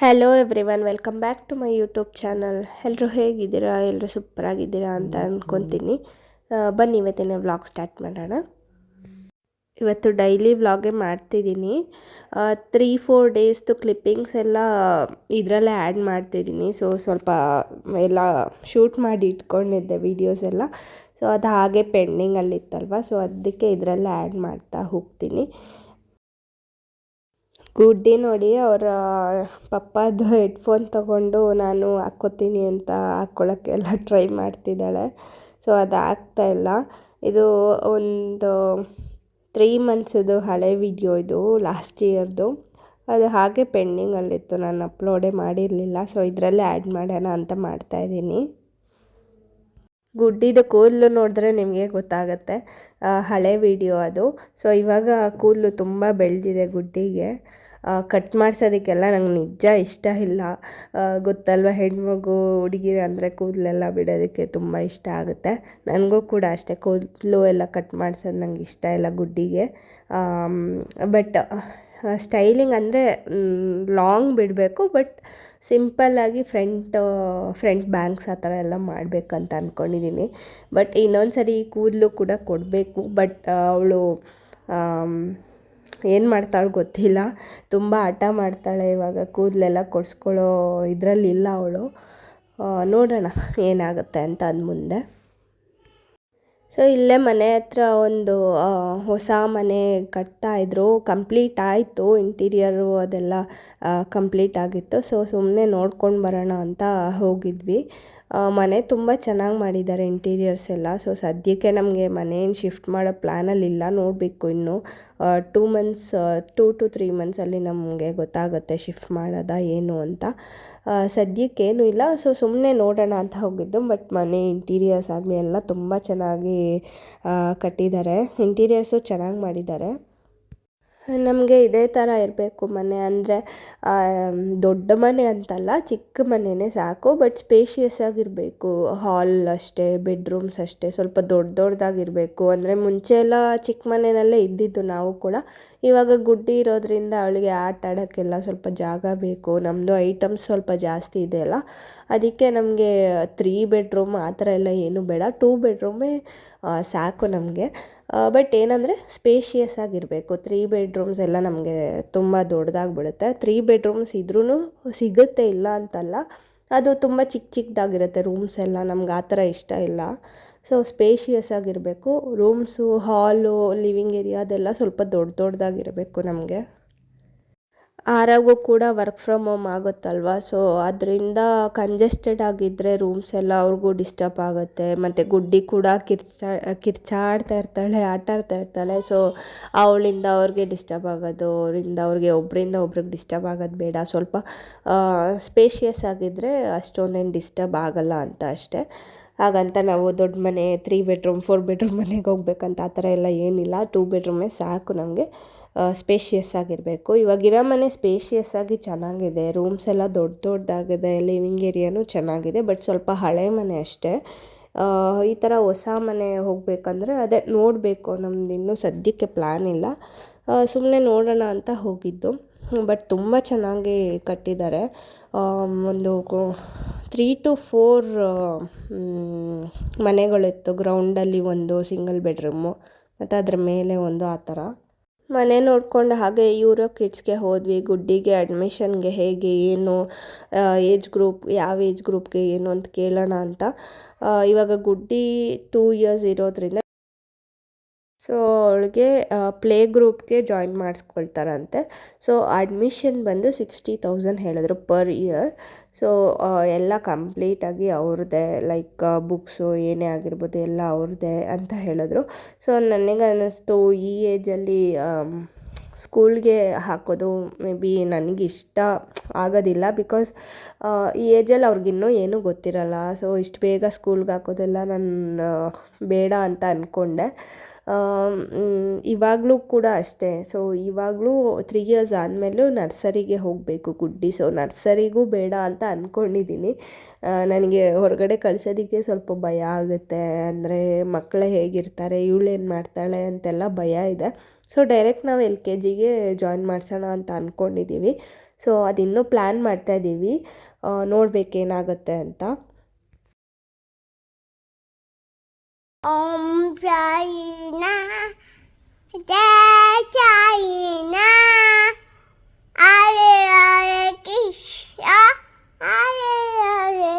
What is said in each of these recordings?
Hello everyone, welcome back to my YouTube channel. ಎಲ್ಲರೂ ಹೇಗಿದ್ದೀರಾ? ಎಲ್ಲರೂ ಸೂಪರಾಗಿದ್ದೀರಾ ಅಂತ ಅಂದ್ಕೊತೀನಿ. ಬನ್ನಿ ಇವತ್ತಿನ ವ್ಲಾಗ್ ಸ್ಟಾರ್ಟ್ ಮಾಡೋಣ. ಇವತ್ತು ಡೈಲಿ ವ್ಲಾಗೇ ಮಾಡ್ತಿದ್ದೀನಿ. 3-4 ಡೇಸ್ದು ಕ್ಲಿಪ್ಪಿಂಗ್ಸ್ ಎಲ್ಲ ಇದರಲ್ಲೇ ಆ್ಯಡ್ ಮಾಡ್ತಿದ್ದೀನಿ. ಸ್ವಲ್ಪ ಎಲ್ಲ ಶೂಟ್ ಮಾಡಿ ಇಟ್ಕೊಂಡಿದ್ದೆ ವೀಡಿಯೋಸ್ ಎಲ್ಲ. ಅದು ಹಾಗೆ ಪೆಂಡಿಂಗಲ್ಲಿತ್ತಲ್ವ, ಅದಕ್ಕೆ ಇದರಲ್ಲೇ ಆ್ಯಡ್ ಮಾಡ್ತಾ ಹೋಗ್ತೀನಿ. ಗುಡ್ಡಿ ನೋಡಿ ಅವರ ಪಪ್ಪದು ಹೆಡ್ಫೋನ್ ತೊಗೊಂಡು ನಾನು ಹಾಕ್ಕೋತೀನಿ ಅಂತ ಹಾಕ್ಕೊಳ್ಳೋಕ್ಕೆಲ್ಲ ಟ್ರೈ ಮಾಡ್ತಿದ್ದಾಳೆ. ಅದು ಆಗ್ತಾಯಿಲ್ಲ. ಇದು ಒಂದು 3 ಮಂತ್ಸದು ಹಳೆ ವಿಡಿಯೋ, ಇದು ಲಾಸ್ಟ್ ಇಯರ್ದು. ಅದು ಹಾಗೆ ಪೆಂಡಿಂಗಲ್ಲಿತ್ತು, ನಾನು ಅಪ್ಲೋಡೇ ಮಾಡಿರಲಿಲ್ಲ. ಇದರಲ್ಲೇ ಆ್ಯಡ್ ಮಾಡೋಣ ಅಂತ ಮಾಡ್ತಾಯಿದ್ದೀನಿ. ಗುಡ್ಡಿದು ಕೂದಲು ನೋಡಿದ್ರೆ ನಿಮಗೆ ಗೊತ್ತಾಗುತ್ತೆ, ಹಳೆ ವಿಡಿಯೋ ಅದು. ಇವಾಗ ಕೂದಲು ತುಂಬ ಬೆಳೆದಿದೆ ಗುಡ್ಡಿಗೆ. ಕಟ್ ಮಾಡಿಸೋದಕ್ಕೆಲ್ಲ ನಂಗೆ ನಿಜ ಇಷ್ಟ ಇಲ್ಲ. ಗೊತ್ತಲ್ವ, ಹೆಣ್ಮಗು ಹುಡುಗಿರು ಅಂದರೆ ಕೂದಲೆಲ್ಲ ಬಿಡೋದಕ್ಕೆ ತುಂಬ ಇಷ್ಟ ಆಗುತ್ತೆ. ನನಗೂ ಕೂಡ ಅಷ್ಟೇ, ಕೂದಲು ಎಲ್ಲ ಕಟ್ ಮಾಡಿಸೋದು ನಂಗೆ ಇಷ್ಟ ಇಲ್ಲ ಗುಡ್ಡಿಗೆ. ಬಟ್ ಸ್ಟೈಲಿಂಗ್ ಅಂದರೆ ಲಾಂಗ್ ಬಿಡಬೇಕು, ಬಟ್ ಸಿಂಪಲ್ಲಾಗಿ ಫ್ರಂಟ್ ಬ್ಯಾಂಗ್ಸ್ ಆ ಥರ ಎಲ್ಲ ಮಾಡಬೇಕಂತ ಅಂದ್ಕೊಂಡಿದ್ದೀನಿ. ಬಟ್ ಇನ್ನೊಂದು ಸರಿ ಕೂದಲು ಕೂಡ ಕೊಡಬೇಕು. ಬಟ್ ಅವಳು ಏನು ಮಾಡ್ತಾಳೆ ಗೊತ್ತಿಲ್ಲ, ತುಂಬ ಹಠ ಮಾಡ್ತಾಳೆ. ಇವಾಗ ಕೂದಲೆಲ್ಲ ಕೊಡಿಸ್ಕೊಳ್ಳೋ ಇದರಲ್ಲಿಲ್ಲ ಅವಳು. ನೋಡೋಣ ಏನಾಗುತ್ತೆ ಅಂತ ಅಂದ ಮುಂದೆ. ಇಲ್ಲೇ ಮನೆ ಹತ್ರ ಒಂದು ಹೊಸ ಮನೆ ಕಟ್ತಾಯಿದ್ರು. ಕಂಪ್ಲೀಟ್ ಆಯಿತು, ಇಂಟೀರಿಯರು ಅದೆಲ್ಲ ಕಂಪ್ಲೀಟ್ ಆಗಿತ್ತು. ಸುಮ್ಮನೆ ನೋಡ್ಕೊಂಡು ಬರೋಣ ಅಂತ ಹೋಗಿದ್ವಿ. ಮನೆ ತುಂಬ ಚೆನ್ನಾಗಿ ಮಾಡಿದ್ದಾರೆ, ಇಂಟೀರಿಯರ್ಸ್ ಎಲ್ಲ. ಸದ್ಯಕ್ಕೆ ನಮಗೆ ಮನೇನು ಶಿಫ್ಟ್ ಮಾಡೋ ಪ್ಲ್ಯಾನಲ್ಲಿಲ್ಲ, ನೋಡಬೇಕು ಇನ್ನು 2 ಮಂತ್ಸ್ 2 to 3 ಮಂತ್ಸಲ್ಲಿ ನಮಗೆ ಗೊತ್ತಾಗುತ್ತೆ ಶಿಫ್ಟ್ ಮಾಡೋದಾ ಏನು ಅಂತ. ಸದ್ಯಕ್ಕೇನೂ ಇಲ್ಲ. ಸುಮ್ಮನೆ ನೋಡೋಣ ಅಂತ ಹೋಗಿದ್ದು. ಬಟ್ ಮನೆ ಇಂಟೀರಿಯರ್ಸ್ ಆಗಲಿ ಎಲ್ಲ ತುಂಬ ಚೆನ್ನಾಗಿ ಕಟ್ಟಿದ್ದಾರೆ. ಇಂಟೀರಿಯರ್ಸು ಚೆನ್ನಾಗಿ ಮಾಡಿದ್ದಾರೆ. ನಮಗೆ ಇದೇ ಥರ ಇರಬೇಕು ಮನೆ. ಅಂದರೆ ದೊಡ್ಡ ಮನೆ ಅಂತಲ್ಲ, ಚಿಕ್ಕ ಮನೆಯೇ ಸಾಕು. ಬಟ್ ಸ್ಪೇಷಿಯಸ್ ಆಗಿರಬೇಕು. ಹಾಲ್ ಅಷ್ಟೇ, ಬೆಡ್ರೂಮ್ಸ್ ಅಷ್ಟೇ ಸ್ವಲ್ಪ ದೊಡ್ಡದಾಗಿರಬೇಕು. ಅಂದರೆ ಮುಂಚೆ ಎಲ್ಲ ಚಿಕ್ಕ ಮನೆಯಲ್ಲೇ ಇದ್ದಿದ್ದು ನಾವು ಕೂಡ. ಇವಾಗ ಗುಡ್ಡಿ ಇರೋದ್ರಿಂದ ಅವಳಿಗೆ ಆಟ ಆಡೋಕ್ಕೆಲ್ಲ ಸ್ವಲ್ಪ ಜಾಗ ಬೇಕು. ನಮ್ಮದು ಐಟಮ್ಸ್ ಸ್ವಲ್ಪ ಜಾಸ್ತಿ ಇದೆಯಲ್ಲ, ಅದಕ್ಕೆ ನಮಗೆ 3 ಬೆಡ್ರೂಮ್ ಆ ಥರ ಎಲ್ಲ ಏನೂ ಬೇಡ, 2 ಬೆಡ್ರೂಮೇ ಸಾಕು ನಮಗೆ. ಬಟ್ ಏನಂದರೆ ಸ್ಪೇಷಿಯಸ್ ಆಗಿರಬೇಕು. 3 ಬೆಡ್ರೂಮ್ಸ್ ಎಲ್ಲ ನಮಗೆ ತುಂಬ ದೊಡ್ಡದಾಗಿಬಿಡುತ್ತೆ. 3 ಬೆಡ್ರೂಮ್ಸ್ ಇದ್ರೂ ಸಿಗುತ್ತೆ, ಇಲ್ಲ ಅಂತಲ್ಲ. ಅದು ತುಂಬ ಚಿಕ್ಕದಾಗಿರುತ್ತೆ ರೂಮ್ಸ್ ಎಲ್ಲ, ನಮ್ಗೆ ಆ ಥರ ಇಷ್ಟ ಇಲ್ಲ. ಸ್ಪೇಷಿಯಸ್ ಆಗಿರಬೇಕು. ರೂಮ್ಸು, ಹಾಲು, ಲಿವಿಂಗ್ ಏರಿಯಾ ಅದೆಲ್ಲ ಸ್ವಲ್ಪ ದೊಡ್ಡದಾಗಿರಬೇಕು ನಮಗೆ. ಆರಾಗೂ ಕೂಡ ವರ್ಕ್ ಫ್ರಮ್ ಹೋಮ್ ಆಗುತ್ತಲ್ವ, ಅದರಿಂದ ಕಂಜೆಸ್ಟೆಡ್ ಆಗಿದ್ದರೆ ರೂಮ್ಸ್ ಎಲ್ಲ ಅವ್ರಿಗೂ ಡಿಸ್ಟರ್ಬ್ ಆಗುತ್ತೆ. ಮತ್ತು ಗುಡ್ಡಿ ಕೂಡ ಕಿರ್ಚಾಡ್ತಾ ಇರ್ತಾಳೆ, ಆಟ ಆಡ್ತಾ ಇರ್ತಾಳೆ. ಅವಳಿಂದ ಅವ್ರಿಗೆ ಡಿಸ್ಟರ್ಬ್ ಆಗೋದು, ಒಬ್ಬರಿಂದ ಒಬ್ರಿಗೆ ಡಿಸ್ಟರ್ಬ್ ಆಗೋದು ಬೇಡ. ಸ್ವಲ್ಪ ಸ್ಪೇಷಿಯಸ್ ಆಗಿದ್ದರೆ ಅಷ್ಟೊಂದೇನು ಡಿಸ್ಟರ್ಬ್ ಆಗೋಲ್ಲ ಅಂತ ಅಷ್ಟೇ. ಹಾಗಂತ ನಾವು ದೊಡ್ಡ ಮನೆ 3 ಬೆಡ್ರೂಮ್ 4 ಬೆಡ್ರೂಮ್ ಮನೆಗೆ ಹೋಗ್ಬೇಕಂತ ಆ ಥರ ಎಲ್ಲ ಏನಿಲ್ಲ. 2 ಬೆಡ್ರೂಮೇ ಸಾಕು ನಮಗೆ. ಸ್ಪೇಷಿಯಸ್ ಆಗಿರಬೇಕು. ಇವಾಗಿರೋ ಮನೆ ಸ್ಪೇಷಿಯಸ್ ಆಗಿ ಚೆನ್ನಾಗಿದೆ. ರೂಮ್ಸ್ ಎಲ್ಲ ದೊಡ್ಡದಾಗಿದೆ, ಲಿವಿಂಗ್ ಏರಿಯಾನೂ ಚೆನ್ನಾಗಿದೆ. ಬಟ್ ಸ್ವಲ್ಪ ಹಳೆ ಮನೆ ಅಷ್ಟೇ. ಈ ಥರ ಹೊಸ ಮನೆ ಹೋಗಬೇಕಂದ್ರೆ ಅದೇ ನೋಡಬೇಕು. ನಮ್ದು ಇನ್ನೂ ಸದ್ಯಕ್ಕೆ ಪ್ಲ್ಯಾನ್ ಇಲ್ಲ, ಸುಮ್ಮನೆ ನೋಡೋಣ ಅಂತ ಹೋಗಿದ್ದು. ಬಟ್ ತುಂಬ ಚೆನ್ನಾಗಿ ಕಟ್ಟಿದ್ದಾರೆ. ಒಂದು 3 to 4 ಮನೆಗಳಿತ್ತು. ಗ್ರೌಂಡಲ್ಲಿ ಒಂದು ಸಿಂಗಲ್ ಬೆಡ್ರೂಮು, ಮತ್ತು ಅದ್ರ ಮೇಲೆ ಒಂದು, ಆ ಥರ ಮನೆ ನೋಡ್ಕೊಂಡು ಹಾಗೆ ಯೂರೋ ಕಿಡ್ಸ್ಗೆ ಹೋದ್ವಿ. ಗುಡ್ಡಿಗೆ ಅಡ್ಮಿಷನ್ಗೆ ಹೇಗೆ ಏನು ಯಾವ ಏಜ್ ಗ್ರೂಪ್ಗೆ ಏನು ಅಂತ ಕೇಳೋಣ ಅಂತ. ಇವಾಗ ಗುಡ್ಡಿ 2 years ಇರೋದ್ರಿಂದ ಅವಳಿಗೆ ಪ್ಲೇ ಗ್ರೂಪ್ಗೆ ಜಾಯಿನ್ ಮಾಡಿಸ್ಕೊಳ್ತಾರಂತೆ. ಅಡ್ಮಿಷನ್ ಬಂದು 60,000 ಹೇಳಿದ್ರು ಪರ್ ಇಯರ್. ಎಲ್ಲ ಕಂಪ್ಲೀಟಾಗಿ ಅವ್ರದ್ದೇ, ಲೈಕ್ ಬುಕ್ಸು ಏನೇ ಆಗಿರ್ಬೋದು ಎಲ್ಲ ಅವ್ರದ್ದೇ ಅಂತ ಹೇಳಿದ್ರು. ನನಗೆ ಅನ್ನಿಸ್ತು ಈ ಏಜಲ್ಲಿ ಸ್ಕೂಲ್ಗೆ ಹಾಕೋದು ಮೇ ಬಿ ನನಗಿಷ್ಟ ಆಗೋದಿಲ್ಲ. ಬಿಕಾಸ್ ಈ ಏಜಲ್ಲಿ ಅವ್ರಿಗಿನ್ನೂ ಏನೂ ಗೊತ್ತಿರಲ್ಲ. ಇಷ್ಟು ಬೇಗ ಸ್ಕೂಲ್ಗೆ ಹಾಕೋದೆಲ್ಲ ನಾನು ಬೇಡ ಅಂತ ಅಂದ್ಕೊಂಡೆ. ಇವಾಗಲೂ ಕೂಡ ಅಷ್ಟೇ. ಇವಾಗಲೂ 3 years ಆದಮೇಲೂ ನರ್ಸರಿಗೆ ಹೋಗಬೇಕು ಗುಡ್ಡಿ. ನರ್ಸರಿಗೂ ಬೇಡ ಅಂತ ಅಂದ್ಕೊಂಡಿದ್ದೀನಿ. ನನಗೆ ಹೊರಗಡೆ ಕಳ್ಸೋದಕ್ಕೆ ಸ್ವಲ್ಪ ಭಯ ಆಗುತ್ತೆ. ಅಂದರೆ ಮಕ್ಕಳೇ ಹೇಗಿರ್ತಾರೆ, ಇವಳೇನು ಮಾಡ್ತಾಳೆ ಅಂತೆಲ್ಲ ಭಯ ಇದೆ. ಡೈರೆಕ್ಟ್ ನಾವು LKGಗೆ ಜಾಯಿನ್ ಮಾಡಿಸೋಣ ಅಂತ ಅಂದ್ಕೊಂಡಿದ್ದೀವಿ. ಸೊ ಅದಿನ್ನೂ ಪ್ಲ್ಯಾನ್ ಮಾಡ್ತಾಯಿದ್ದೀವಿ, ನೋಡಬೇಕೇನಾಗುತ್ತೆ ಅಂತ. China, China, Ale Ale Kisha, Ale Ale,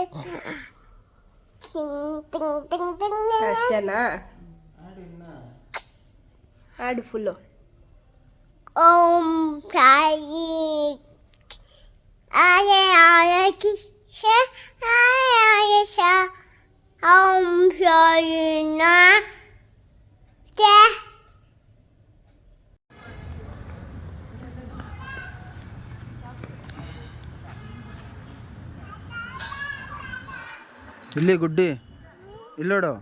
ting ting ting ting. ಅಷ್ಟೇನಾ? ಹಾಡು full. China, Ale Ale Kisha, Ale Ale Sha, China. ಇಲ್ಲಿ ಗುಡ್ಡಿ ಇಲ್ಲೋಡು,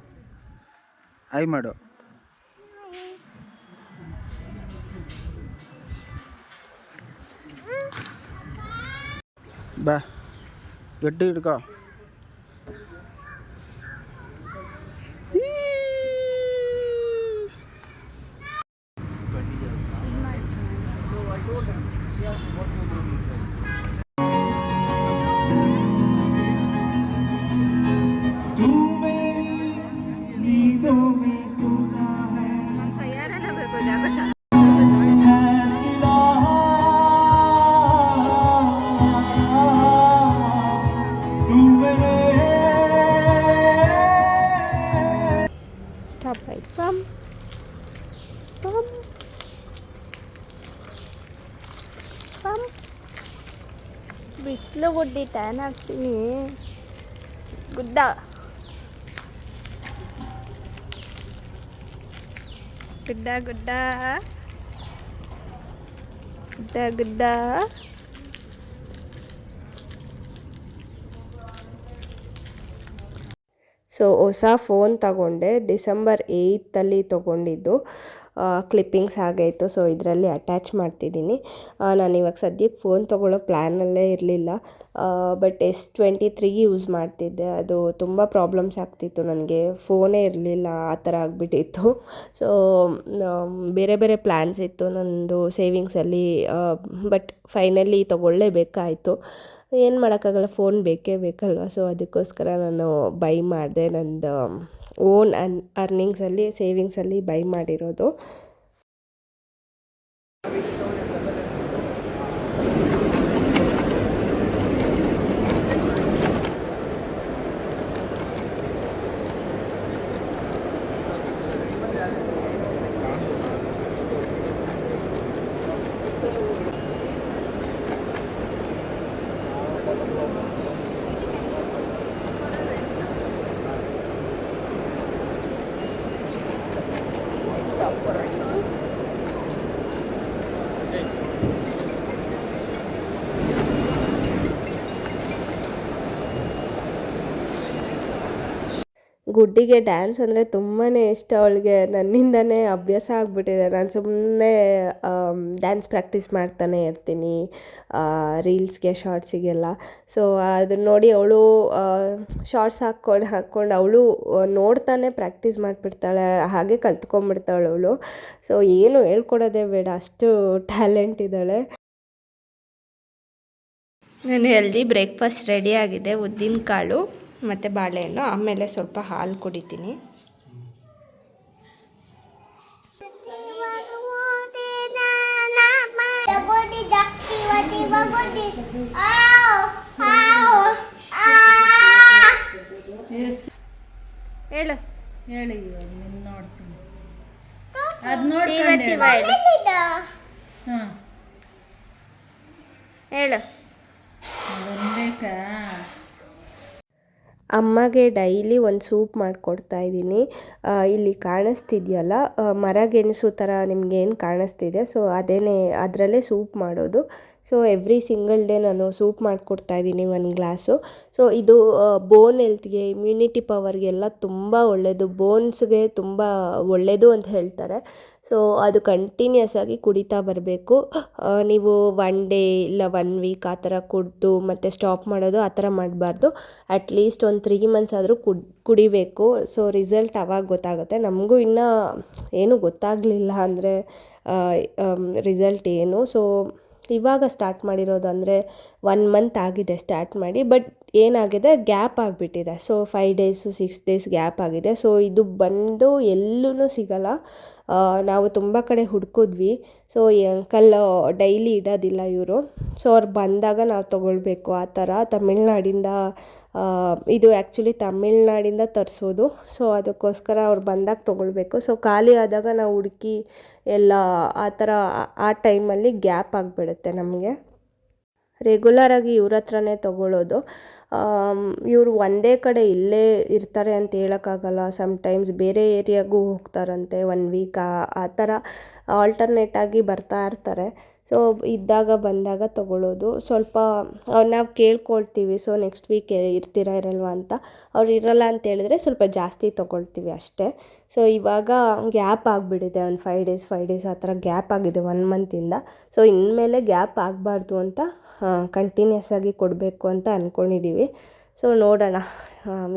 ಆಯ್ ಮಾಡು. ಬಾ ಗಟ್ಟಿ ಹಿಡ್ಕೋ. Stop right. Bum. Bum. Bum. ಬಿಸಿಲು ಗುಡ್ಡಿ ಟ್ಯಾನ್ ಹಾಕ್ತೀನಿ. ಗುಡ್ಡ ಗುಡ್ಡ ಗುಡ್ಡ ಗುಡ್ಡ ಗುಡ್ಡ. ಸೊ ಹೊಸ ಫೋನ್ ತಗೊಂಡೆ, ಡಿಸೆಂಬರ್ 8 ತೊಗೊಂಡಿದ್ದು. ಕ್ಲಿಪ್ಪಿಂಗ್ಸ್ ಆಗೈತು, ಸೊ ಇದರಲ್ಲಿ ಅಟ್ಯಾಚ್ ಮಾಡ್ತಿದ್ದೀನಿ. ನಾನು ಇವಾಗ ಸದ್ಯಕ್ಕೆ ಫೋನ್ ತೊಗೊಳ್ಳೋ ಪ್ಲ್ಯಾನಲ್ಲೇ ಇರಲಿಲ್ಲ, ಬಟ್ S23 ಯೂಸ್ ಮಾಡ್ತಿದ್ದೆ. ಅದು ತುಂಬ ಪ್ರಾಬ್ಲಮ್ಸ್ ಆಗ್ತಿತ್ತು, ನನಗೆ ಫೋನೇ ಇರಲಿಲ್ಲ, ಆ ಥರ ಆಗಿಬಿಟ್ಟಿತ್ತು. ಸೊ ಬೇರೆ ಬೇರೆ ಪ್ಲ್ಯಾನ್ಸ್ ಇತ್ತು ನನ್ನದು ಸೇವಿಂಗ್ಸಲ್ಲಿ, ಬಟ್ ಫೈನಲಿ ತೊಗೊಳ್ಳೇಬೇಕಾಯಿತು. ಏನು ಮಾಡೋಕ್ಕಾಗಲ್ಲ, ಫೋನ್ ಬೇಕೇ ಬೇಕಲ್ವ. ಸೊ ಅದಕ್ಕೋಸ್ಕರ ನಾನು ಬೈ ಮಾಡಿದೆ, ನಂದು ಓನ್ ಅರ್ನಿಂಗ್ಸಲ್ಲಿ ಸೇವಿಂಗ್ಸಲ್ಲಿ ಬೈ ಮಾಡಿರೋದು. ಗುಡ್ಡಿಗೆ ಡ್ಯಾನ್ಸ್ ಅಂದರೆ ತುಂಬಾ ಇಷ್ಟ ಅವಳಿಗೆ. ನನ್ನಿಂದನೇ ಅಭ್ಯಾಸ ಆಗಿಬಿಟ್ಟಿದೆ. ನಾನು ಸುಮ್ಮನೆ ಡ್ಯಾನ್ಸ್ ಪ್ರಾಕ್ಟೀಸ್ ಮಾಡ್ತಾನೆ ಇರ್ತೀನಿ, ರೀಲ್ಸ್ಗೆ ಶಾರ್ಟ್ಸಿಗೆಲ್ಲ. ಸೊ ಅದನ್ನ ನೋಡಿ ಅವಳು ಶಾರ್ಟ್ಸ್ ಹಾಕ್ಕೊಂಡು ಅವಳು ನೋಡ್ತಾನೆ ಪ್ರಾಕ್ಟೀಸ್ ಮಾಡಿಬಿಡ್ತಾಳೆ, ಹಾಗೆ ಕಲ್ತ್ಕೊಂಡ್ಬಿಡ್ತಾಳೆ ಅವಳು. ಸೊ ಏನು ಹೇಳ್ಕೊಡೋದೇ ಬೇಡ, ಅಷ್ಟು ಟ್ಯಾಲೆಂಟ್ ಇದ್ದಾಳೆ. ನಾನು ಹೆಲ್ದಿ ಬ್ರೇಕ್ಫಾಸ್ಟ್ ರೆಡಿ ಆಗಿದೆ, ಉದ್ದಿನ ಕಾಳು ಮತ್ತು ಬಾಳೆಹಣ್ಣು, ಆಮೇಲೆ ಸ್ವಲ್ಪ ಹಾಲು ಕುಡಿತೀನಿ. ಹೇಳು ಹೇಳಿ, ನೋಡ್ತೀನಿ ಅದು ನೋಡಿ ಹಾಂ ಹೇಳು. ಬೇಕಾ? ಅಮ್ಮಗೆ ಡೈಲಿ ಒಂದು ಸೂಪ್ ಮಾಡಿಕೊಡ್ತಾಯಿದ್ದೀನಿ. ಇಲ್ಲಿ ಕಾಣಿಸ್ತಿದೆಯಲ್ಲ ಮರಗೆಣಸು ಥರ ನಿಮಗೇನು ಕಾಣಿಸ್ತಿದೆ, ಸೊ ಅದರಲ್ಲೇ ಸೂಪ್ ಮಾಡೋದು. ಸೊ ಎವ್ರಿ ಸಿಂಗಲ್ ಡೇ ನಾನು ಸೂಪ್ ಮಾಡಿಕೊಡ್ತಾಯಿದ್ದೀನಿ 1 ಗ್ಲಾಸು. ಸೊ ಇದು ಬೋನ್ ಹೆಲ್ತ್ಗೆ, ಇಮ್ಯುನಿಟಿ ಪವರ್ಗೆಲ್ಲ ತುಂಬ ಒಳ್ಳೆಯದು, ಬೋನ್ಸ್ಗೆ ತುಂಬ ಒಳ್ಳೆಯದು ಅಂತ ಹೇಳ್ತಾರೆ. ಸೊ ಅದು ಕಂಟಿನ್ಯೂಸ್ ಆಗಿ ಕುಡಿತಾ ಬರಬೇಕು. ನೀವು 1 ಡೇ ಇಲ್ಲ 1 ವೀಕ್ ಆ ಥರ ಕುಡಿದು ಮತ್ತು ಸ್ಟಾಪ್ ಮಾಡೋದು ಆ ಥರ ಮಾಡಬಾರ್ದು. ಅಟ್ಲೀಸ್ಟ್ ಒಂದು 3 ಮಂತ್ಸ್ ಆದರೂ ಕುಡಿಬೇಕು. ಸೊ ರಿಸಲ್ಟ್ ಆವಾಗ ಗೊತ್ತಾಗುತ್ತೆ. ನಮಗೂ ಇನ್ನೂ ಏನೂ ಗೊತ್ತಾಗಲಿಲ್ಲ ಅಂದರೆ ರಿಸಲ್ಟ್ ಏನು. ಸೊ ಇವಾಗ ಸ್ಟಾರ್ಟ್ ಮಾಡಿರೋದು, ಅಂದರೆ 1 ಮಂತ್ ಆಗಿದೆ ಸ್ಟಾರ್ಟ್ ಮಾಡಿ. ಬಟ್ ಏನಾಗಿದೆ, ಗ್ಯಾಪ್ ಆಗಿಬಿಟ್ಟಿದೆ. ಸೊ 5 ಡೇಸು 6 ಡೇಸ್ ಗ್ಯಾಪ್ ಆಗಿದೆ. ಸೊ ಇದು ಬಂದು ಎಲ್ಲೂ ಸಿಗಲ್ಲ. ನಾವು ತುಂಬ ಕಡೆ ಹುಡ್ಕಿದ್ವಿ. ಸೊ ಈ ಅಂಕಲ್ ಡೈಲಿ ಇಡೋದಿಲ್ಲ ಇವರು. ಸೊ ಅವ್ರು ಬಂದಾಗ ನಾವು ತೊಗೊಳ್ಬೇಕು ಆ ಥರ. ತಮಿಳ್ನಾಡಿಂದ ಇದು ಆ್ಯಕ್ಚುಲಿ ತಮಿಳ್ನಾಡಿಂದ ತರಿಸೋದು. ಸೊ ಅದಕ್ಕೋಸ್ಕರ ಅವ್ರು ಬಂದಾಗ ತೊಗೊಳ್ಬೇಕು. ಸೊ ಖಾಲಿ ಆದಾಗ ನಾವು ಹುಡುಕಿ ಎಲ್ಲ ಆ ಥರ ಆ ಟೈಮಲ್ಲಿ ಗ್ಯಾಪ್ ಆಗಿಬಿಡುತ್ತೆ ನಮಗೆ. ರೆಗ್ಯುಲರಾಗಿ ಇವ್ರ ಹತ್ರನೇ ತೊಗೊಳ್ಳೋದು. ಇವರು ಒಂದೇ ಕಡೆ ಇಲ್ಲೇ ಇರ್ತಾರೆ ಅಂತ ಹೇಳೋಕ್ಕಾಗಲ್ಲ. ಸಮ್ಟೈಮ್ಸ್ ಬೇರೆ ಏರಿಯಾಗೂ ಹೋಗ್ತಾರಂತೆ 1 ವೀಕ್ ಆ ಥರ ಆಲ್ಟರ್ನೇಟಾಗಿ ಬರ್ತಾ ಇರ್ತಾರೆ. ಸೊ ಇದ್ದಾಗ ಬಂದಾಗ ತೊಗೊಳ್ಳೋದು. ಸ್ವಲ್ಪ ನಾವು ಕೇಳ್ಕೊಳ್ತೀವಿ, ಸೊ ನೆಕ್ಸ್ಟ್ ವೀಕ್ ಇರ್ತೀರಾ ಇರಲ್ವ ಅಂತ. ಅವ್ರು ಇರಲ್ಲ ಅಂತ ಹೇಳಿದ್ರೆ ಸ್ವಲ್ಪ ಜಾಸ್ತಿ ತೊಗೊಳ್ತೀವಿ ಅಷ್ಟೇ. ಸೊ ಇವಾಗ ಗ್ಯಾಪ್ ಆಗಿಬಿಟ್ಟಿದೆ, ಒಂದು 5 ಡೇಸ್ ಆ ಥರ ಗ್ಯಾಪ್ ಆಗಿದೆ 1 ಮಂತಿಂದ. ಸೊ ಇನ್ಮೇಲೆ ಗ್ಯಾಪ್ ಆಗಬಾರ್ದು ಅಂತ ಕಂಟಿನ್ಯೂಸ್ ಆಗಿ ಕೊಡಬೇಕು ಅಂತ ಅಂದ್ಕೊಂಡಿದ್ದೀವಿ. ಸೊ ನೋಡೋಣ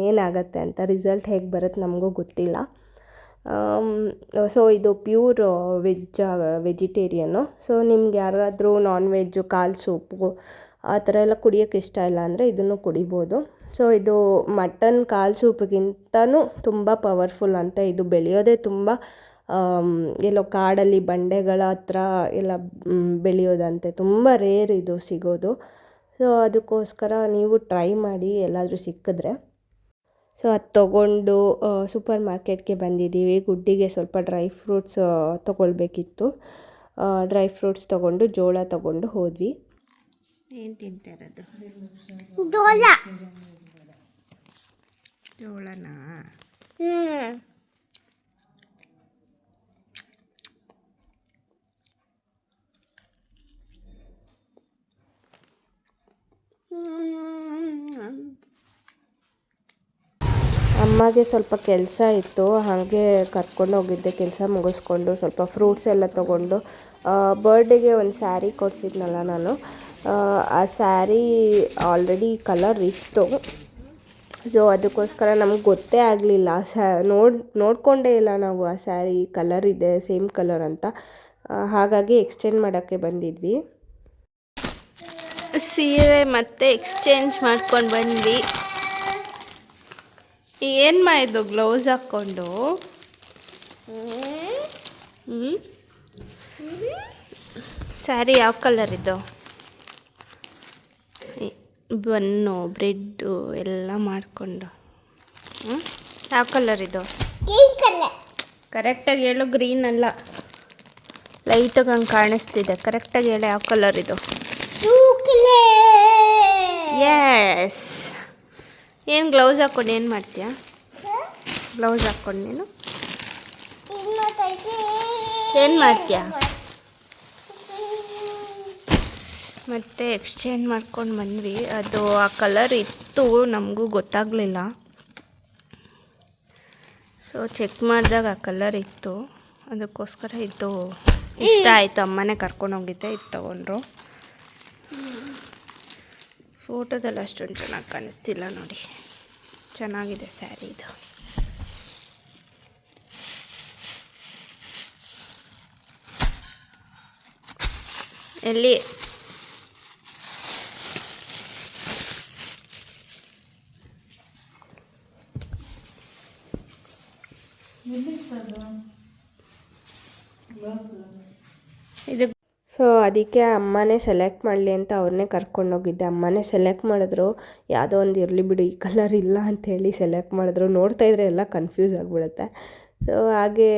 ಏನಾಗತ್ತೆ ಅಂತ. ರಿಸಲ್ಟ್ ಹೇಗೆ ಬರುತ್ತೆ ನಮಗೂ ಗೊತ್ತಿಲ್ಲ. ಸೊ ಇದು ಪ್ಯೂರ್ ವೆಜಿಟೇರಿಯನ್ನು. ಸೊ ನಿಮ್ಗೆ ಯಾರಾದರೂ ನಾನ್ ವೆಜ್ಜು, ಕಾಲು ಸೂಪು ಆ ಥರ ಎಲ್ಲ ಕುಡಿಯೋಕ್ಕೆ ಇಷ್ಟ ಇಲ್ಲ ಅಂದರೆ ಇದನ್ನು ಕುಡಿಬೋದು. ಸೊ ಇದು ಮಟನ್ ಕಾಲು ಸೂಪಿಗಿಂತನೂ ತುಂಬ ಪವರ್ಫುಲ್ ಅಂತ. ಇದು ಬೆಳೆಯೋದೇ ತುಂಬ ಎಲ್ಲೋ ಕಾಡಲ್ಲಿ ಬಂಡೆಗಳ ಹತ್ರ ಎಲ್ಲ ಬೆಳೆಯೋದಂತೆ. ತುಂಬ ರೇರ್ ಇದು ಸಿಗೋದು. ಸೊ ಅದಕ್ಕೋಸ್ಕರ ನೀವು ಟ್ರೈ ಮಾಡಿ ಎಲ್ಲಾದರೂ ಸಿಕ್ಕಿದ್ರೆ. ಸೊ ಅದು ತೊಗೊಂಡು ಸೂಪರ್ ಮಾರ್ಕೆಟ್ಗೆ ಬಂದಿದ್ದೀವಿ. ಗುಡ್ಡಿಗೆ ಸ್ವಲ್ಪ ಡ್ರೈ ಫ್ರೂಟ್ಸ್ ತೊಗೊಳ್ಬೇಕಿತ್ತು. ಡ್ರೈ ಫ್ರೂಟ್ಸ್ ತೊಗೊಂಡು ಜೋಳ ತೊಗೊಂಡು ಹೋದ್ವಿ. ಏನು ತಿಂತಾ ಇರೋದು? ಜೋಳ. ಜೋಳನಾ? ಅಮ್ಮಗೆ ಸ್ವಲ್ಪ ಕೆಲಸ ಇತ್ತು, ಹಾಗೆ ಕರ್ಕೊಂಡು ಹೋಗಿದ್ದೆ. ಕೆಲಸ ಮುಗಿಸ್ಕೊಂಡು ಸ್ವಲ್ಪ ಫ್ರೂಟ್ಸ್ ಎಲ್ಲ ತೊಗೊಂಡು ಬರ್ಡೇಗೆ ಒಂದು ಸ್ಯಾರಿ ಕೊಡಿಸಿದ್ನಲ್ಲ ನಾನು, ಆ ಸ್ಯಾರಿ ಆಲ್ರೆಡಿ ಕಲರ್ ಇತ್ತು. ಸೊ ಅದಕ್ಕೋಸ್ಕರ ನಮ್ಗೆ ಗೊತ್ತೇ ಆಗಲಿಲ್ಲ, ನೋಡಿಕೊಂಡೇ ಇಲ್ಲ ನಾವು ಆ ಸ್ಯಾರಿ ಕಲರ್ ಇದೆ ಸೇಮ್ ಕಲರ್ ಅಂತ. ಹಾಗಾಗಿ ಎಕ್ಸ್ಚೇಂಜ್ ಮಾಡೋಕ್ಕೆ ಬಂದಿದ್ವಿ. ಸೀರೆ ಮತ್ತೆ ಎಕ್ಸ್ಚೇಂಜ್ ಮಾಡ್ಕೊಂಡು ಬಂದ್ವಿ. ಏನು ಇದು ಗ್ಲೌಸ್ ಹಾಕ್ಕೊಂಡು? ಸ್ಯಾರಿ ಯಾವ ಕಲರ್ ಇದು? ಬನ್ನು ಬ್ರೆಡ್ಡು ಎಲ್ಲ ಮಾಡಿಕೊಂಡು ಯಾವ ಕಲರ್ ಇದು? ಕರೆಕ್ಟಾಗಿ ಹೇಳು. ಗ್ರೀನ್ ಅಲ್ಲ, ಲೈಟಾಗಿ ಹಂಗೆ ಕಾಣಿಸ್ತಿದೆ. ಕರೆಕ್ಟಾಗಿ ಹೇಳು ಯಾವ ಕಲರ್ ಇದು? ಎಸ್. ಏನು ಗ್ಲೌಸ್ ಹಾಕ್ಕೊಂಡು ಏನು ಮಾಡ್ತೀಯಾ? ಗ್ಲೌಸ್ ಹಾಕ್ಕೊಂಡು ನೀನು ಏನು ಮಾಡ್ತೀಯಾ? ಮತ್ತೆ ಎಕ್ಸ್ಚೇಂಜ್ ಮಾಡ್ಕೊಂಡು ಬಂದ್ವಿ. ಅದು ಆ ಕಲರ್ ಇತ್ತು, ನಮಗೂ ಗೊತ್ತಾಗಲಿಲ್ಲ. ಸೊ ಚೆಕ್ ಮಾಡಿದಾಗ ಆ ಕಲರ್ ಇತ್ತು, ಅದಕ್ಕೋಸ್ಕರ ಇದು ಇಷ್ಟ ಆಯಿತು. ಅಮ್ಮನೇ ಕರ್ಕೊಂಡು ಹೋಗಿದ್ದೆ, ಇದು ತೊಗೊಂಡ್ರು. ಫೋಟೋದಲ್ಲಿ ಅಷ್ಟೊಂದು ಚೆನ್ನಾಗಿ ಕಾಣಿಸ್ತಿಲ್ಲ ನೋಡಿ. ಚೆನ್ನಾಗಿದೆ ಸ್ಯಾರಿ ಇದು. ಎಲ್ಲಿ ಇದು? ಸೊ ಅದಕ್ಕೆ ಅಮ್ಮನೇ ಸೆಲೆಕ್ಟ್ ಮಾಡಲಿ ಅಂತ ಅವ್ರನ್ನೇ ಕರ್ಕೊಂಡೋಗಿದ್ದೆ. ಅಮ್ಮನೇ ಸೆಲೆಕ್ಟ್ ಮಾಡಿದ್ರು. ಯಾವುದೋ ಒಂದು ಇರಲಿ ಬಿಡು, ಈ ಕಲರ್ ಇಲ್ಲ ಅಂಥೇಳಿ ಸೆಲೆಕ್ಟ್ ಮಾಡಿದ್ರು. ನೋಡ್ತಾ ಇದ್ರೆ ಎಲ್ಲ ಕನ್ಫ್ಯೂಸ್ ಆಗಿಬಿಡುತ್ತೆ. ಸೊ ಹಾಗೆ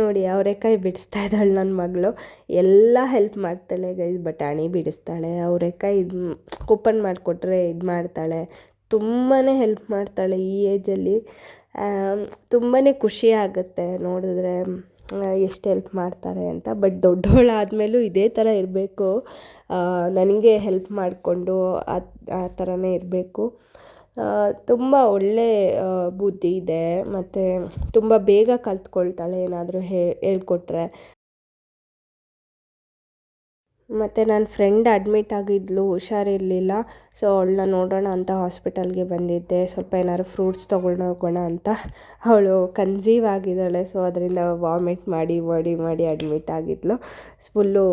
ನೋಡಿ, ಅವರೆಕಾಯಿ ಬಿಡಿಸ್ತಾ ಇದ್ದಾಳೆ ನನ್ನ ಮಗಳು. ಎಲ್ಲ ಹೆಲ್ಪ್ ಮಾಡ್ತಾಳೆ ಗೈಸ್. ಬಟಾಣಿ ಬಿಡಿಸ್ತಾಳೆ, ಅವರೆಕಾಯಿ ಇದು ಓಪನ್ ಮಾಡಿಕೊಟ್ರೆ ಇದು ಮಾಡ್ತಾಳೆ. ತುಂಬಾ ಹೆಲ್ಪ್ ಮಾಡ್ತಾಳೆ ಈ ಏಜಲ್ಲಿ. ತುಂಬಾ ಖುಷಿ ಆಗುತ್ತೆ ನೋಡಿದ್ರೆ ಎಷ್ಟು ಹೆಲ್ಪ್ ಮಾಡ್ತಾರೆ ಅಂತ. ಬಟ್ ದೊಡ್ಡವಳಾದ್ಮೇಲೂ ಇದೇ ಥರ ಇರಬೇಕು, ನನಗೆ ಹೆಲ್ಪ್ ಮಾಡಿಕೊಂಡು ಆ ಥರನೇ ಇರಬೇಕು. ತುಂಬ ಒಳ್ಳೆ ಬುದ್ಧಿ ಇದೆ, ಮತ್ತು ತುಂಬ ಬೇಗ ಕಲ್ತ್ಕೊಳ್ತಾಳೆ ಏನಾದರೂ ಹೇಳ್ಕೊಟ್ರೆ. ಮತ್ತು ನನ್ನ ಫ್ರೆಂಡ್ ಅಡ್ಮಿಟ್ ಆಗಿದ್ಲು, ಹುಷಾರಿರಲಿಲ್ಲ. ಸೊ ಅವಳನ್ನ ನೋಡೋಣ ಅಂತ ಹಾಸ್ಪಿಟಲ್ಗೆ ಬಂದಿದ್ದೆ. ಸ್ವಲ್ಪ ಏನಾದ್ರು ಫ್ರೂಟ್ಸ್ ತೊಗೊಂಡೋಗೋಣ ಅಂತ. ಅವಳು ಕನ್ಸೀವ್ ಆಗಿದ್ದಾಳೆ, ಸೊ ಅದರಿಂದ ವಾಮಿಟ್ ಮಾಡಿ ಮಾಡಿ ಮಾಡಿ ಅಡ್ಮಿಟ್ ಆಗಿದ್ಲು. ಫುಲ್ಲು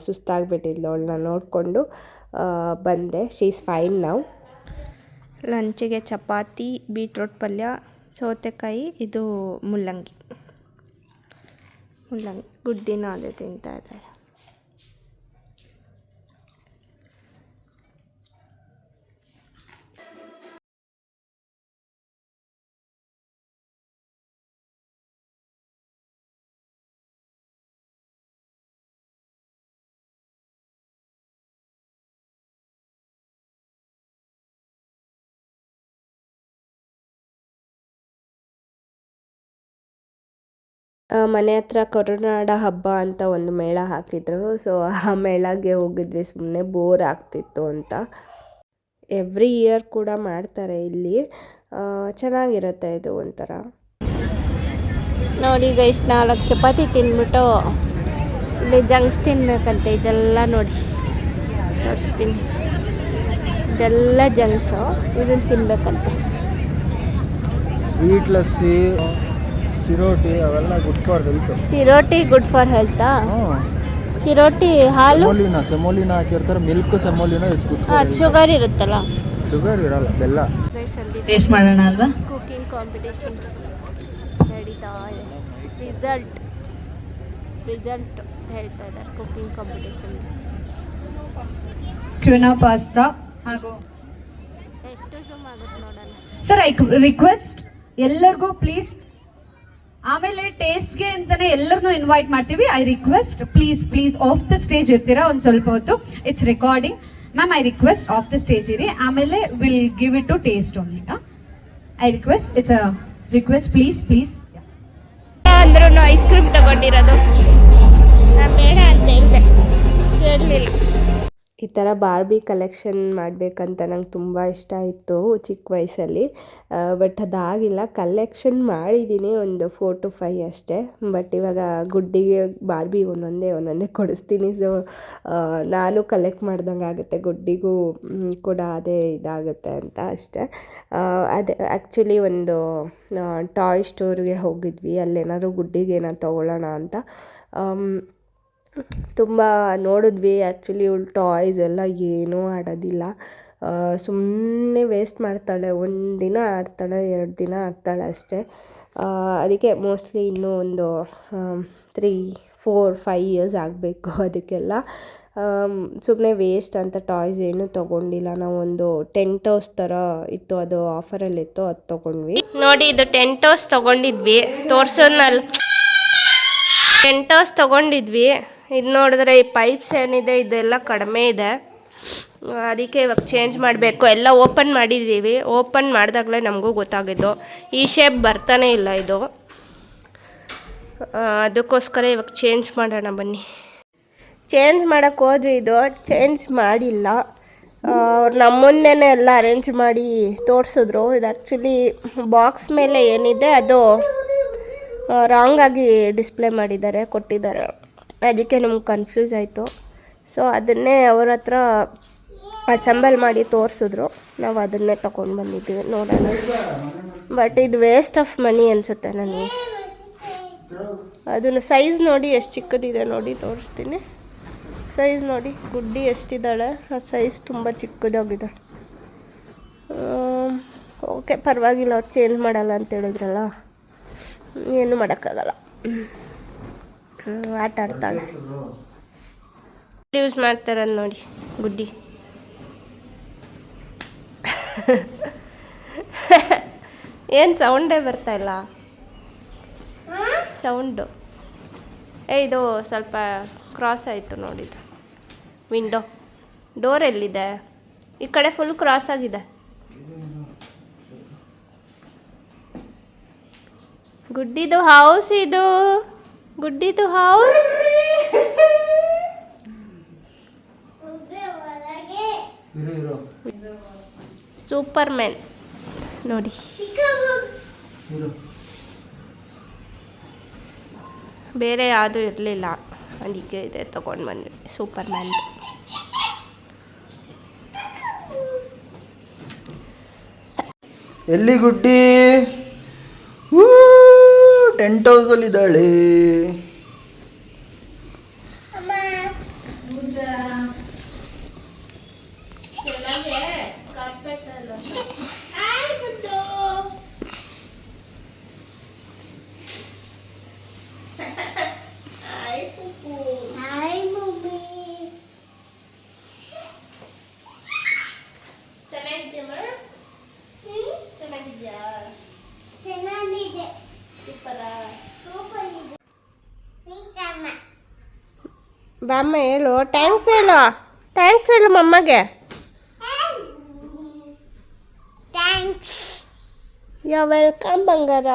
ಸುಸ್ತಾಗಿಬಿಟ್ಟಿದ್ಲು. ಅವಳನ್ನ ನೋಡಿಕೊಂಡು ಬಂದೆ. ಶೀ ಈಸ್ ಫೈನ್ ನಾವು. ಲಂಚಿಗೆ ಚಪಾತಿ, ಬೀಟ್ರೋಟ್ ಪಲ್ಯ, ಸೌತೆಕಾಯಿ, ಇದು ಮುಲ್ಲಂಗಿ ಗುಡ್ಡಿನ ಅದೇ ತಿಂತಾ ಇದ್ದಾರೆ. ಮನೆ ಹತ್ರ ಕರುನಾಡ ಹಬ್ಬ ಅಂತ ಒಂದು ಮೇಳ ಹಾಕಿದ್ರು. ಸೊ ಆ ಮೇಳಗೆ ಹೋಗಿದ್ವಿ, ಸುಮ್ಮನೆ ಬೋರ್ ಆಗ್ತಿತ್ತು ಅಂತ. ಎವ್ರಿ ಇಯರ್ ಕೂಡ ಮಾಡ್ತಾರೆ ಇಲ್ಲಿ. ಚೆನ್ನಾಗಿರುತ್ತೆ ಇದು ಒಂಥರ. ನೋಡಿ ಗೈಸ್, 4 ಚಪಾತಿ ತಿಂದ್ಬಿಟ್ಟು ಇಲ್ಲಿ ಜಂಗ್ಸ್ ತಿನ್ಬೇಕಂತೆ. ಇದೆಲ್ಲ ನೋಡಿ ತೋರಿಸ್ತೀನಿ, ಇದೆಲ್ಲ ಜಂಗ್ಸು. ಇದನ್ನು ತಿನ್ಬೇಕಂತೆ. ಸ್ವೀಟ್ ಲಸ್ಸಿ, ಚಿರೋಟಿ ಅವೆಲ್ಲ good for health. Chiroti good for ಹೆಲ್ತಾ? ಚಿರೋಟಿ ಹಾಲು ಸೆಮೋಲಿನಾ ಹಾಕಿರ್ತಾರೆ. Milk semolina it's good. ಅದು ಶುಗರ್ ಇರುತ್ತಲ್ಲ? ಶುಗರ್ ಇರಲ್ಲ, ಬೆಲ್ಲ. ಟೇಸ್ಟ್ ಮಾಡೋಣ ಅಲ್ವಾ? ಕುಕಿಂಗ್ ಕಾಂಪಿಟೇಷನ್ ನಡೀತಾ ಇದೆ. ರಿಸಲ್ಟ್ ಹೇಳ್ತಾ ಇದ್ದಾರೆ ಕುಕಿಂಗ್ ಕಾಂಪಿಟೇಷನ್. ಕ್ಯೂನಾ ಪಾಸ್ತಾ ಹಾಗೂ ಎಷ್ಟು ಝೂಮ್ ಆಗುತ್ತೆ ನೋಡೋಣ. ಸರ್, ಐ ರಿಕ್ವೆಸ್ಟ್ ಎಲ್ಲರಿಗೂ ಪ್ಲೀಸ್, ಆಮೇಲೆ ಟೇಸ್ಟ್ಗೆ ಅಂತಾನೆ ಎಲ್ಲರನ್ನೂ ಇನ್ವೈಟ್ ಮಾಡ್ತೀವಿ. I request please off the stage ಇರ್ತೀರಾ ಒಂದು ಸ್ವಲ್ಪ ಹೊತ್ತು. It's recording ma'am. I request off the stage ಇರಿ, ಆಮೇಲೆ will give it to taste only. I request, it's a request, please. ಅಂದ್ರೂ ಐಸ್ ಕ್ರೀಮ್ ತಗೊಂಡಿರೋದು ಬೇಡ ಅಂತ ಹೇಳಿದೆ, ಕೇಳಲಿಲ್ಲ. ಈ ಥರ ಬಾರ್ಬಿ ಕಲೆಕ್ಷನ್ ಮಾಡಬೇಕಂತ ನಂಗೆ ತುಂಬ ಇಷ್ಟ ಇತ್ತು ಚಿಕ್ಕ ವಯಸ್ಸಲ್ಲಿ. ಬಟ್ ಅದಾಗಿಲ್ಲ. ಕಲೆಕ್ಷನ್ ಮಾಡಿದ್ದೀನಿ ಒಂದು 4 to 5 ಅಷ್ಟೇ. ಬಟ್ ಇವಾಗ ಗುಡ್ಡಿಗೆ ಬಾರ್ಬಿ ಒಂದೊಂದೇ ಕೊಡಿಸ್ತೀನಿ. ಸೊ ನಾನು ಕಲೆಕ್ಟ್ ಮಾಡ್ದಂಗೆ ಆಗುತ್ತೆ, ಗುಡ್ಡಿಗೂ ಕೂಡ ಅದೇ ಇದಾಗುತ್ತೆ ಅಂತ ಅಷ್ಟೇ. ಅದೇ ಆ್ಯಕ್ಚುಲಿ ಒಂದು ಟಾಯ್ ಸ್ಟೋರ್ಗೆ ಹೋಗಿದ್ವಿ. ಅಲ್ಲೇನಾದ್ರು ಗುಡ್ಡಿಗೆ ಏನಾದ್ರು ತೊಗೊಳ್ಳೋಣ ಅಂತ ತುಂಬ ನೋಡಿದ್ವಿ. ಆ್ಯಕ್ಚುಲಿ ಇವಳು ಟಾಯ್ಸ್ ಎಲ್ಲ ಏನೂ ಆಡೋದಿಲ್ಲ, ಸುಮ್ಮನೆ ವೇಸ್ಟ್ ಮಾಡ್ತಾಳೆ. 1 ದಿನ ಆಡ್ತಾಳೆ, 2 ದಿನ ಆಡ್ತಾಳೆ ಅಷ್ಟೇ. ಅದಕ್ಕೆ ಮೋಸ್ಟ್ಲಿ ಇನ್ನೂ ಒಂದು 3, 4, 5 ಇಯರ್ಸ್ ಆಗಬೇಕು ಅದಕ್ಕೆಲ್ಲ. ಸುಮ್ಮನೆ ವೇಸ್ಟ್ ಅಂತ ಟಾಯ್ಸ್ ಏನೂ ತೊಗೊಂಡಿಲ್ಲ. ನಾವು ಒಂದು ಟೆಂಟ್ ಹೌಸ್ ಥರ ಇತ್ತು, ಅದು ಆಫರಲ್ಲಿತ್ತು, ಅದು ತೊಗೊಂಡ್ವಿ. ನೋಡಿ, ಇದು ಟೆಂಟ್ ಹೌಸ್ ತೊಗೊಂಡಿದ್ವಿ, ತೋರ್ಸೋದ್ನಲ್ಲ. ಟೆಂಟ್ ಹೌಸ್ ತೊಗೊಂಡಿದ್ವಿ. ಇದು ನೋಡಿದ್ರೆ ಈ ಪೈಪ್ಸ್ ಏನಿದೆ ಇದೆಲ್ಲ ಕಡಿಮೆ ಇದೆ, ಅದಕ್ಕೆ ಇವಾಗ ಚೇಂಜ್ ಮಾಡಬೇಕು. ಎಲ್ಲ ಓಪನ್ ಮಾಡಿದ್ದೀವಿ. ಓಪನ್ ಮಾಡಿದಾಗಲೇ ನಮಗೂ ಗೊತ್ತಾಗಿದ್ದು ಈ ಶೇಪ್ ಬರ್ತಾನೆ ಇಲ್ಲ ಇದು. ಅದಕ್ಕೋಸ್ಕರ ಇವಾಗ ಚೇಂಜ್ ಮಾಡೋಣ ಬನ್ನಿ. ಚೇಂಜ್ ಮಾಡೋಕ್ಕೆ ಹೋದ್ವಿ, ಇದು ಚೇಂಜ್ ಮಾಡಿಲ್ಲ. ಅವ್ರು ನಮ್ಮ ಮುಂದೆನೇ ಎಲ್ಲ ಅರೇಂಜ್ ಮಾಡಿ ತೋರಿಸಿದ್ರು. ಇದು ಆ್ಯಕ್ಚುಲಿ ಬಾಕ್ಸ್ ಮೇಲೆ ಏನಿದೆ ಅದು ರಾಂಗಾಗಿ ಡಿಸ್ಪ್ಲೇ ಮಾಡಿದ್ದಾರೆ, ಕೊಟ್ಟಿದ್ದಾರೆ. ಅದಕ್ಕೆ ನಮ್ಗೆ ಕನ್ಫ್ಯೂಸ್ ಆಯಿತು. ಸೊ ಅದನ್ನೇ ಅವ್ರ ಹತ್ರ ಅಸೆಂಬಲ್ ಮಾಡಿ ತೋರಿಸಿದ್ರು. ನಾವು ಅದನ್ನೇ ತೊಗೊಂಡು ಬಂದಿದ್ದೀವಿ. ನೋಡೋಣ. ಬಟ್ ಇದು ವೇಸ್ಟ್ ಆಫ್ ಮನಿ ಅನಿಸುತ್ತೆ ನನಗೆ. ಅದನ್ನು ಸೈಜ್ ನೋಡಿ ಎಷ್ಟು ಚಿಕ್ಕದಿದೆ ನೋಡಿ, ತೋರಿಸ್ತೀನಿ. ಸೈಜ್ ನೋಡಿ, ಗುಡ್ಡಿ ಎಷ್ಟಿದ್ದಾಳೆ. ಆ ಸೈಜ್ ತುಂಬ ಚಿಕ್ಕದಾಗಿದೆ. ಓಕೆ, ಪರವಾಗಿಲ್ಲ. ಅವ್ರು ಚೇಂಜ್ ಮಾಡಲ್ಲ ಅಂತ ಹೇಳಿದ್ರಲ್ಲ, ಏನು ಮಾಡೋಕ್ಕಾಗಲ್ಲ. ಆಟ ಆಡ್ತಾಳೆ. ಯೂಸ್ ಮಾಡ್ತಾರದು ನೋಡಿ ಗುಡ್ಡಿ. ಏನು ಸೌಂಡೇ ಬರ್ತಾಯಿಲ್ಲ, ಸೌಂಡು. ಇದು ಸ್ವಲ್ಪ ಕ್ರಾಸ್ ಆಯಿತು ನೋಡಿದ್ದು. ವಿಂಡೋ ಡೋರ್ ಎಲ್ಲಿದೆ? ಈ ಕಡೆ ಫುಲ್ ಕ್ರಾಸ್ ಆಗಿದೆ. ಗುಡ್ಡಿದು ಹೌಸ್ ಇದು, ಗುಡ್ಡಿದು ಹೌಸ್. ಸೂಪರ್ ಮ್ಯಾನ್ ನೋಡಿ. ಬೇರೆ ಯಾವುದೂ ಇರಲಿಲ್ಲ. ಅದಕ್ಕೆ ಇದೆ ತೊಗೊಂಡು ಬಂದ್ವಿ ಸೂಪರ್ ಮ್ಯಾನ್. ಎಲ್ಲಿ ಗುಡ್ಡಿ? ಟೆಂಟ್ ಹೌಸಲ್ಲಿದ್ದಾಳೆ. Hi mummy. ಚೆನ್ನಾಗಿದೆ. ಸೂಪರ್ ಇದೆ. ಪ್ಲೀಸ್ ಅಮ್ಮ. ಬಾಮ್ಮ ಹೇಳು, ಥ್ಯಾಂಕ್ಸ್ ಹೇಳು ಮಮ್ಮಗೆ. ಥ್ಯಾಂಕ್ಸ್. ಯಾ ವೆಲ್ಕಮ್ ಬಂಗಾರ.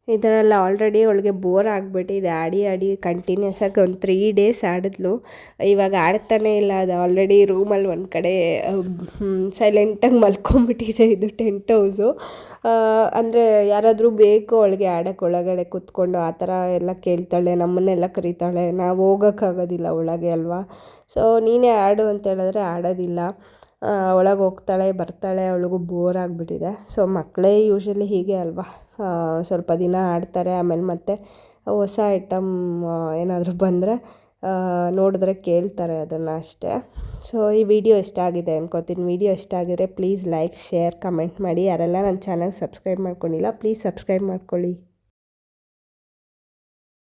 ಇದರಲ್ಲಿ ಆಲ್ರೆಡಿ ಅವಳಿಗೆ ಬೋರ್ ಆಗಿಬಿಟ್ಟಿದೆ, ಆಡಿ ಕಂಟಿನ್ಯೂಸ್ ಆಗಿ ಒಂದು 3 days ಆಡಿದ್ಲು. ಇವಾಗ ಆಡ್ತಾನೇ ಇಲ್ಲ. ಅದು ಆಲ್ರೆಡಿ ರೂಮಲ್ಲಿ ಒಂದು ಕಡೆ ಸೈಲೆಂಟಾಗಿ ಮಲ್ಕೊಂಬಿಟ್ಟಿದೆ. ಇದು ಟೆಂಟ್ ಹೌಸು. ಅಂದರೆ ಯಾರಾದರೂ ಬೇಕು ಅವಳಿಗೆ ಆಡೋಕ್ಕೆ ಒಳಗಡೆ ಕೂತ್ಕೊಂಡು ಆ ಥರ ಎಲ್ಲ ಕೇಳ್ತಾಳೆ, ನಮ್ಮನ್ನೆಲ್ಲ ಕರೀತಾಳೆ. ನಾವು ಹೋಗೋಕ್ಕಾಗೋದಿಲ್ಲ ಒಳಗೆ ಅಲ್ವಾ. ಸೊ ನೀನೇ ಆಡು ಅಂತ ಹೇಳಿದ್ರೆ ಆಡೋದಿಲ್ಲ. ಒಳಗೆ ಹೋಗ್ತಾಳೆ ಬರ್ತಾಳೆ, ಅವಳಿಗೂ ಬೋರ್ ಆಗಿಬಿಟ್ಟಿದೆ. ಸೊ ಮಕ್ಕಳೇ ಯೂಶ್ವಲಿ ಹೀಗೆ ಅಲ್ವಾ, ಸ್ವಲ್ಪ ದಿನ ಆಡ್ತಾರೆ, ಆಮೇಲೆ ಮತ್ತೆ ಹೊಸ ಐಟಮ್ ಏನಾದರೂ ಬಂದರೆ ನೋಡಿದ್ರೆ ಕೇಳ್ತಾರೆ ಅದನ್ನು ಅಷ್ಟೇ. ಸೊ ಈ ವಿಡಿಯೋ ಇಷ್ಟ ಆಗಿದೆ ಅನ್ಕೋತೀನಿ. ವಿಡಿಯೋ ಇಷ್ಟ ಆಗಿದ್ರೆ ಪ್ಲೀಸ್ ಲೈಕ್, ಶೇರ್, ಕಮೆಂಟ್ ಮಾಡಿ. ಯಾರೆಲ್ಲ ನನ್ನ ಚಾನಲ್ ಸಬ್ಸ್ಕ್ರೈಬ್ ಮಾಡ್ಕೊಂಡಿಲ್ಲ ಪ್ಲೀಸ್ ಸಬ್ಸ್ಕ್ರೈಬ್ ಮಾಡ್ಕೊಳ್ಳಿ.